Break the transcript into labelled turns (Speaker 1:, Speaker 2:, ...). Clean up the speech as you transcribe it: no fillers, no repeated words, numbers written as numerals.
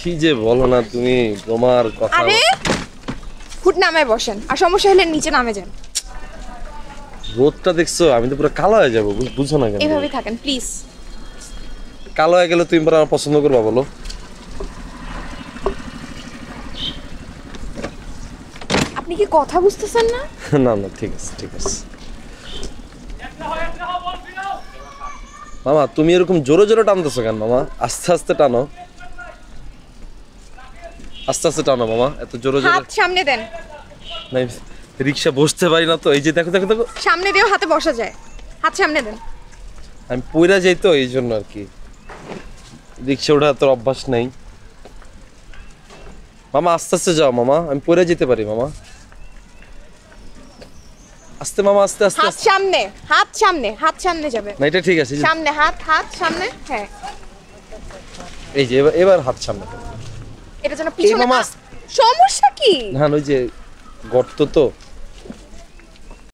Speaker 1: কি যে বলো না তুমি, তোমার কথা।
Speaker 2: আরে ফুট নামে বসেন, আর সমস্যা হলে নিচে নামে যান।
Speaker 1: রোদটা দেখছো, আমি তো পুরো কালো হয়ে যাবো, বুঝছো না কেন?
Speaker 2: এভাবেই থাকেন প্লিজ।
Speaker 1: কালো হয়ে গেলে তুমি পরে আমার পছন্দ করবা বলো?
Speaker 2: আপনি কি কথা বুঝতেছেন না?
Speaker 1: না না, ঠিক আছে ঠিক আছে। মামা তুমি এরকম জোরে জোরে টানতেছো কেন মামা? আস্তে আস্তে টানো, আস্তে আস্তে টানো মামা, এত জোরে জোরে।
Speaker 2: হাত সামনে দেন।
Speaker 1: নাই, রিক্সা বসতে পারি না তো, এই যে দেখো দেখো দেখো,
Speaker 2: সামনে দিয়েও হাতে বসা যায়, হাত সামনে দেন।
Speaker 1: আমি পইরা যাই তো এই জন্য আর কি, রিক্সা ওঠা তোর অভ্যাস নেই। মামা আস্তে আস্তে যাও মামা, আমি পইরা যেতে পারি মামা। আস্তে মামা, আস্তে আস্তে
Speaker 2: হাত
Speaker 1: আস্তে।
Speaker 2: সামনে, হাত সামনে, হাত সামনে যাবে।
Speaker 1: না এটা ঠিক আছে, এই যে-
Speaker 2: সামনে হাত, হাত সামনে। হ্যাঁ,
Speaker 1: এই যে এবার এবার হাত সামনে করো।
Speaker 2: এটা যেন
Speaker 1: এই
Speaker 2: পিছনে।
Speaker 1: মামা।
Speaker 2: সমস্যা কি?
Speaker 1: না ওই যে গর্ত তো,